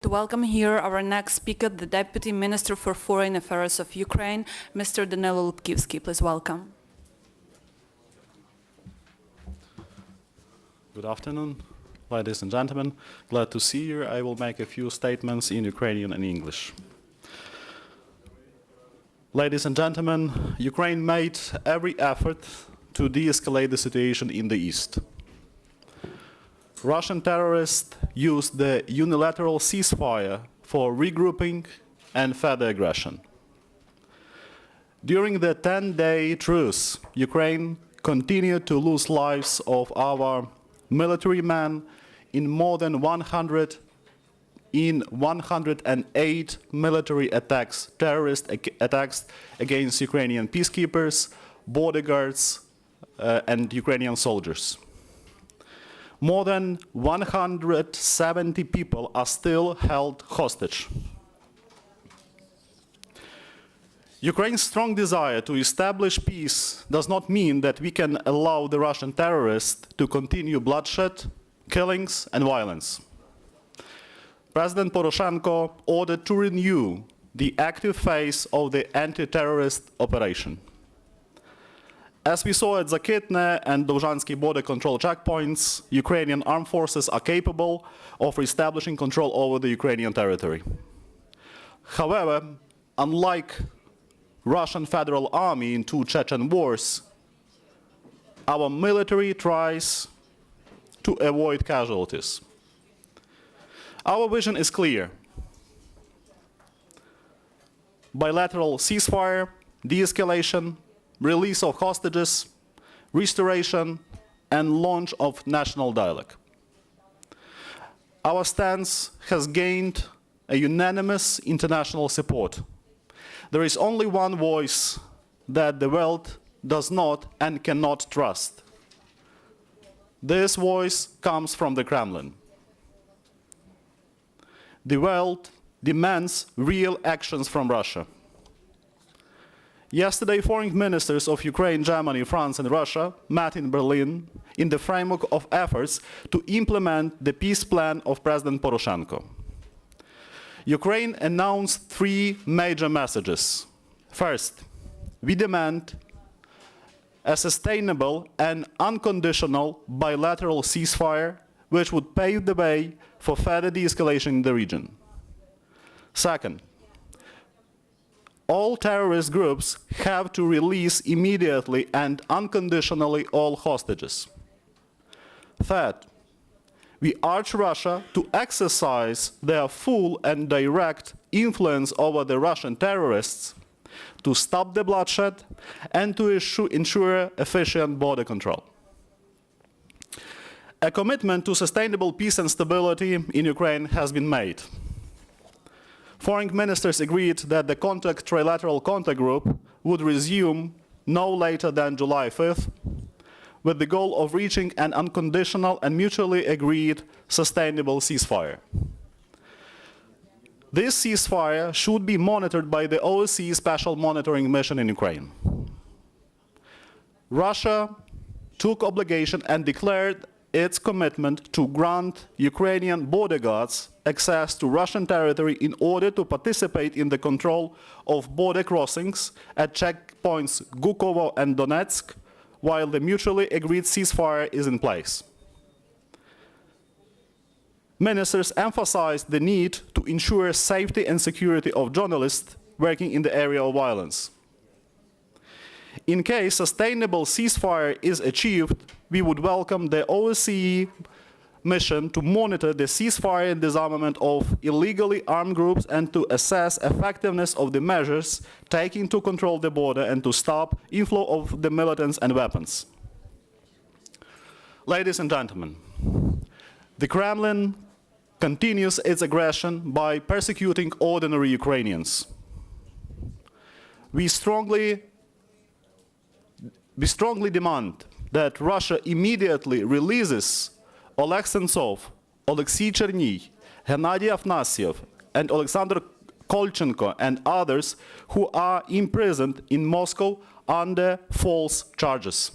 To welcome here our next speaker, the Deputy Minister for Foreign Affairs of Ukraine, Mr. Danylo Lubkivsky. Please welcome. Good afternoon, ladies and gentlemen. Glad to see you. I will make a few statements in Ukrainian and English. Ladies and gentlemen, Ukraine made every effort to de-escalate the situation in the east. Russian terrorists used the unilateral ceasefire for regrouping and further aggression. During the 10-day truce, Ukraine continued to lose lives of our military men in more than 108 military attacks, terrorist attacks against Ukrainian peacekeepers, border guards, and Ukrainian soldiers. More than 170 people are still held hostage. Ukraine's strong desire to establish peace does not mean that we can allow the Russian terrorists to continue bloodshed, killings, and violence. President Poroshenko ordered to renew the active phase of the anti-terrorist operation. As we saw at Zakitne and Dozhansky border control checkpoints, Ukrainian armed forces are capable of reestablishing control over the Ukrainian territory. However, unlike Russian Federal Army in two Chechen wars, our military tries to avoid casualties. Our vision is clear: bilateral ceasefire, de-escalation, release of hostages, restoration, and launch of national dialogue. Our stance has gained a unanimous international support. There is only one voice that the world does not and cannot trust. This voice comes from the Kremlin. The world demands real actions from Russia. Yesterday, foreign ministers of Ukraine, Germany, France, and Russia met in Berlin in the framework of efforts to implement the peace plan of President Poroshenko. Ukraine announced three major messages. First, we demand a sustainable and unconditional bilateral ceasefire which would pave the way for further de-escalation in the region. Second, all terrorist groups have to release immediately and unconditionally all hostages. Third, we urge Russia to exercise their full and direct influence over the Russian terrorists to stop the bloodshed and to ensure efficient border control. A commitment to sustainable peace and stability in Ukraine has been made. Foreign ministers agreed that the trilateral contact group would resume no later than July 5th, with the goal of reaching an unconditional and mutually agreed sustainable ceasefire. This ceasefire should be monitored by the OSCE Special Monitoring Mission in Ukraine. Russia took obligation and declared its commitment to grant Ukrainian border guards access to Russian territory in order to participate in the control of border crossings at checkpoints Gukovo and Donetsk, while the mutually agreed ceasefire is in place. Ministers emphasized the need to ensure safety and security of journalists working in the area of violence. In case sustainable ceasefire is achieved, we would welcome the OSCE mission to monitor the ceasefire and disarmament of illegally armed groups and to assess effectiveness of the measures taken to control the border and to stop inflow of the militants and weapons. Ladies and gentlemen, the Kremlin continues its aggression by persecuting ordinary Ukrainians. We strongly demand that Russia immediately releases Oleg Sentsov, Alexei Cherny, Gennady Afanassiev, and Alexander Kolchenko and others who are imprisoned in Moscow under false charges.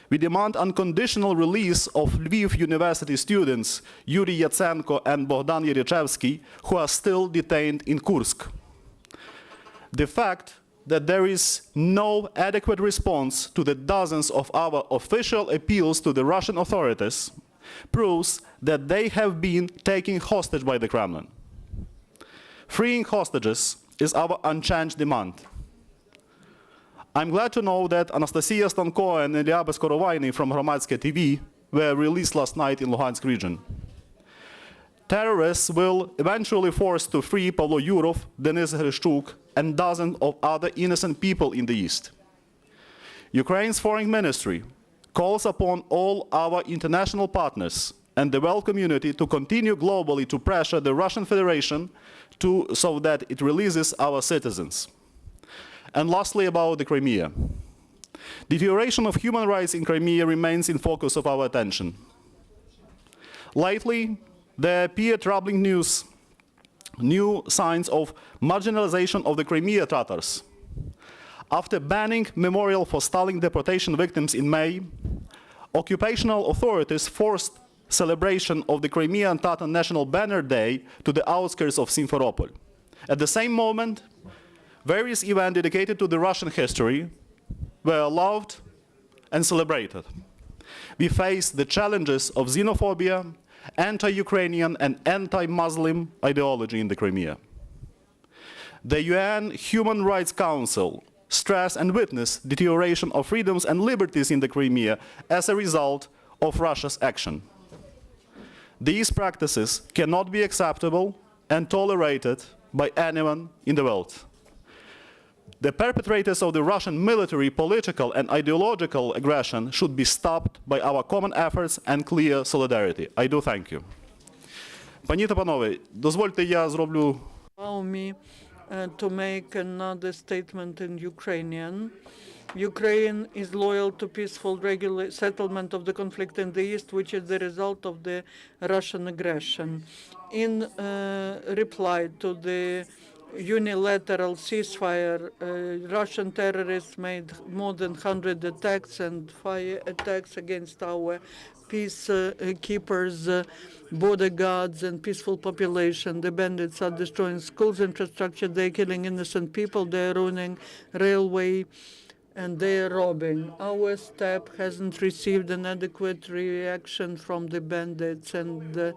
We demand unconditional release of Lviv University students Yuri Yatsenko and Bogdan Yerechevsky, who are still detained in Kursk. The fact that there is no adequate response to the dozens of our official appeals to the Russian authorities proves that they have been taken hostage by the Kremlin. Freeing hostages is our unchanged demand. I'm glad to know that Anastasia Stanko and Ilya Beskorovayny from Hromadske TV were released last night in Luhansk region. Terrorists will eventually force to free Pavlo Yurov, Denis Hrishchuk, and dozens of other innocent people in the East. Ukraine's foreign ministry calls upon all our international partners and the world community to continue globally to pressure the Russian Federation so that it releases our citizens. And lastly, about the Crimea. Deterioration of human rights in Crimea remains in focus of our attention. Lately, there appear troubling new signs of marginalization of the Crimea Tatars. After banning memorial for Stalin deportation victims in May, occupational authorities forced celebration of the Crimean Tatar National Banner Day to the outskirts of Simferopol. At the same moment, various events dedicated to the Russian history were allowed and celebrated. We face the challenges of xenophobia, anti-Ukrainian and anti-Muslim ideology in the Crimea. The UN Human Rights Council stressed and witnessed deterioration of freedoms and liberties in the Crimea as a result of Russia's action. These practices cannot be acceptable and tolerated by anyone in the world. The perpetrators of the Russian military, political, and ideological aggression should be stopped by our common efforts and clear solidarity. I do thank you. Пані та панове, дозвольте я зроблю... Allow me to make another statement in Ukrainian. Ukraine is loyal to peaceful regular settlement of the conflict in the East, which is the result of the Russian aggression. In reply to the unilateral ceasefire, Russian terrorists made more than 100 attacks and fire attacks against our peacekeepers, border guards, and peaceful population. The bandits are destroying schools, infrastructure, they're killing innocent people, they're ruining railway, and they're robbing. Our step hasn't received an adequate reaction from the bandits, and the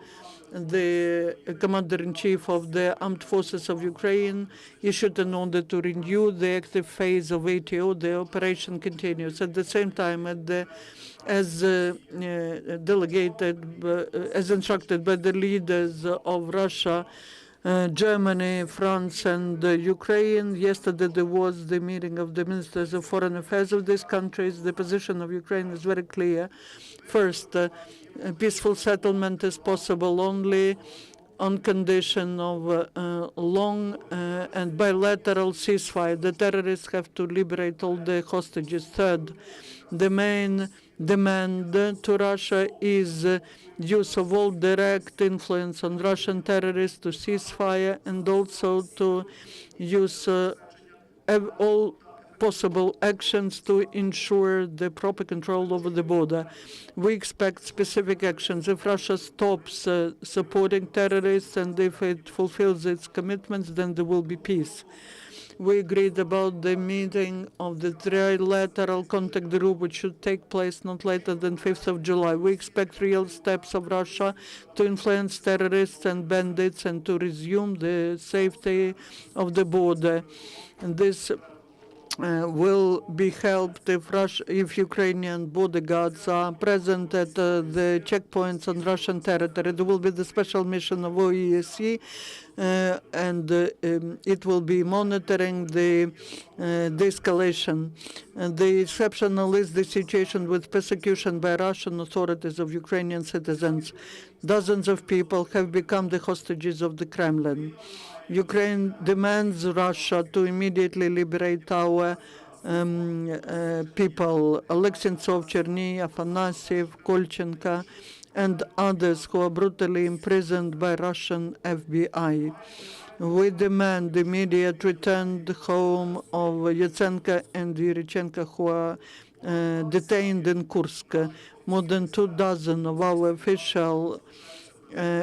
Commander-in-Chief of the Armed Forces of Ukraine issued an order to renew the active phase of ATO. The operation continues. At the same time, as instructed by the leaders of Russia, Germany, France, and Ukraine. Yesterday there was the meeting of the ministers of foreign affairs of these countries. The position of Ukraine is very clear. First, a peaceful settlement is possible only on condition of long and bilateral ceasefire. The terrorists have to liberate all the hostages. Third, the main demand to Russia is use of all direct influence on Russian terrorists to ceasefire, and also to use all possible actions to ensure the proper control over the border. We expect specific actions. If Russia stops supporting terrorists and if it fulfills its commitments, then there will be peace. We agreed about the meeting of the trilateral contact group, which should take place not later than 5th of July. We expect real steps of Russia to influence terrorists and bandits and to resume the safety of the border. And this will be helped if Ukrainian border guards are present at the checkpoints on Russian territory. There will be the special mission of OSCE, and it will be monitoring the escalation. The exceptional is the situation with persecution by Russian authorities of Ukrainian citizens. Dozens of people have become the hostages of the Kremlin. Ukraine demands Russia to immediately liberate our people, Alexintsov, Cherny, Afanasyev, Kolchenko, and others who are brutally imprisoned by Russian FBI. We demand the immediate return home of Yatsenko and Yurichenko, who are detained in Kursk. More than 24 of our official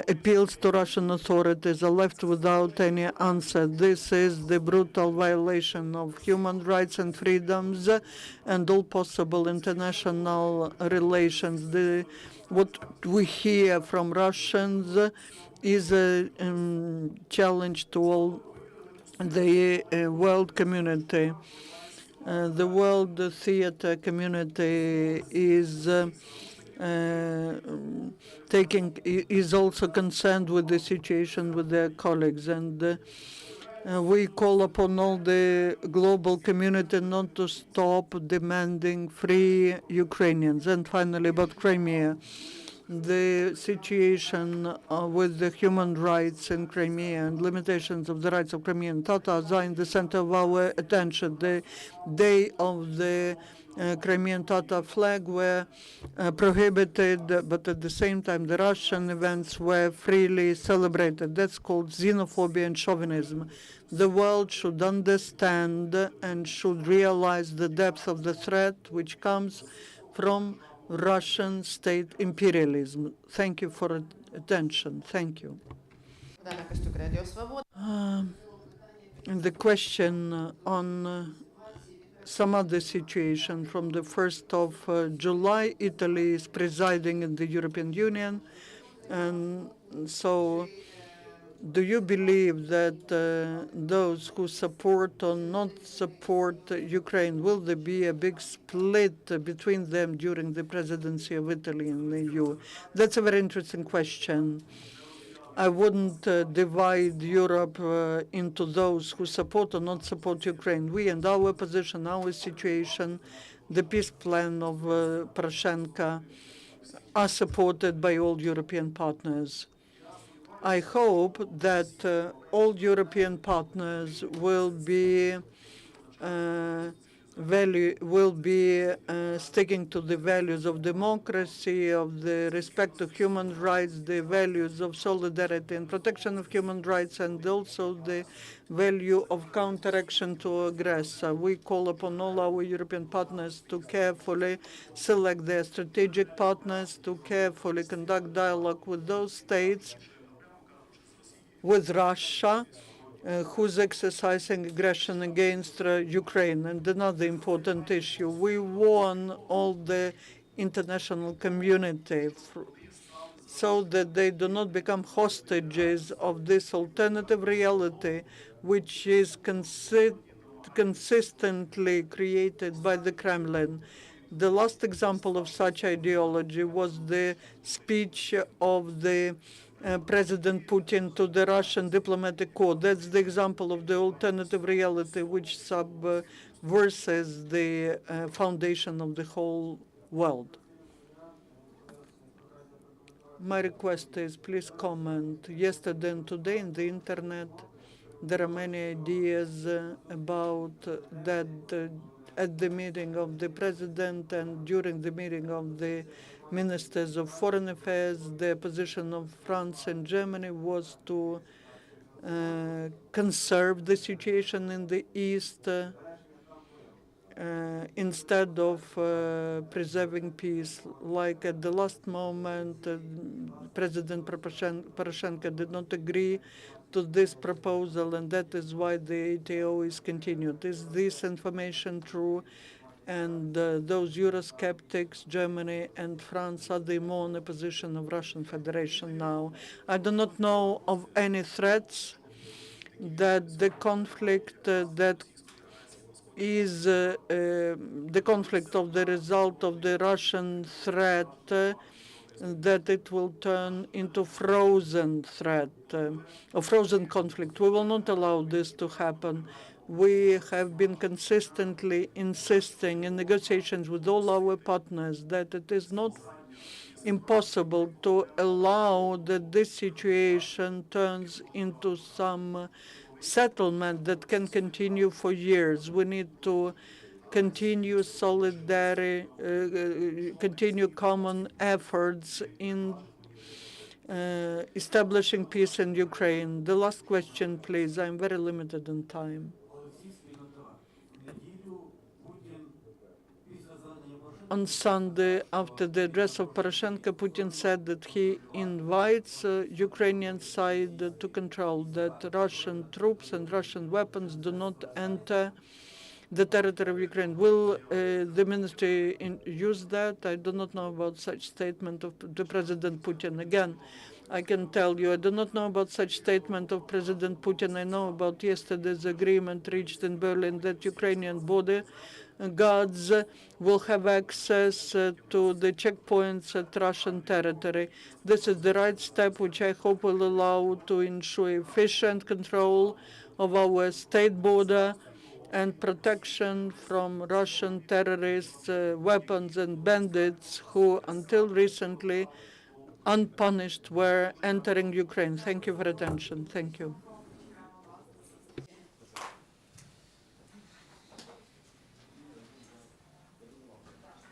appeals to Russian authorities are left without any answer. This is the brutal violation of human rights and freedoms and all possible international relations. What we hear from Russians is a challenge to all the world community. The world theater community is is also concerned with the situation with their colleagues, and we call upon all the global community not to stop demanding free Ukrainians. And finally, about Crimea, the situation with the human rights in Crimea and limitations of the rights of Crimean Tatars are in the center of our attention. The day of the Crimean Tatar flag were prohibited, but at the same time the Russian events were freely celebrated. That's called xenophobia and chauvinism. The world should understand and should realize the depth of the threat which comes from Russian state imperialism. Thank you for attention. Thank you. And the question on some other situation. From the 1st of July, Italy is presiding in the European Union. And so do you believe that those who support or not support Ukraine, will there be a big split between them during the presidency of Italy in the EU? That's a very interesting question. I wouldn't divide Europe into those who support or not support Ukraine. We and our position, our situation, the peace plan of Poroshenko are supported by all European partners. I hope that all European partners will be sticking to the values of democracy, of the respect of human rights, the values of solidarity and protection of human rights, and also the value of counteraction to aggressor. We call upon all our European partners to carefully select their strategic partners, to carefully conduct dialogue with those states, with Russia, who's exercising aggression against Ukraine. And another important issue, we warn all the international community so that they do not become hostages of this alternative reality, which is consistently created by the Kremlin. The last example of such ideology was the speech of the President Putin to the Russian diplomatic corps. That's the example of the alternative reality which subverses the foundation of the whole world. My request is please comment. Yesterday and today in the internet, there are many ideas about that at the meeting of the president and during the meeting of the ministers of foreign affairs, the position of France and Germany was to conserve the situation in the East instead of preserving peace. Like at the last moment, President Poroshenko did not agree to this proposal, and that is why the ATO is continued. Is this information true? And those Eurosceptics, Germany and France, are they more in the position of Russian Federation now? I do not know of any threats that the conflict that is the conflict of the result of the Russian threat, that it will turn into frozen threat, a frozen conflict. We will not allow this to happen. We have been consistently insisting in negotiations with all our partners that it is not impossible to allow that this situation turns into some settlement that can continue for years. We need to continue solidarity, continue common efforts in establishing peace in Ukraine. The last question, please. I'm very limited in time. on Sunday, after the address of Poroshenko, Putin said that he invites Ukrainian side to control that Russian troops and Russian weapons do not enter the territory of Ukraine. Will the ministry use that? I do not know about such statement of the President Putin. Again, I can tell you, I do not know about such statement of President Putin. I know about yesterday's agreement reached in Berlin that Ukrainian border guards will have access to the checkpoints at Russian territory. This is the right step, which I hope will allow to ensure efficient control of our state border and protection from Russian terrorists, weapons, and bandits who, until recently, unpunished, were entering Ukraine. Thank you for attention. Thank you.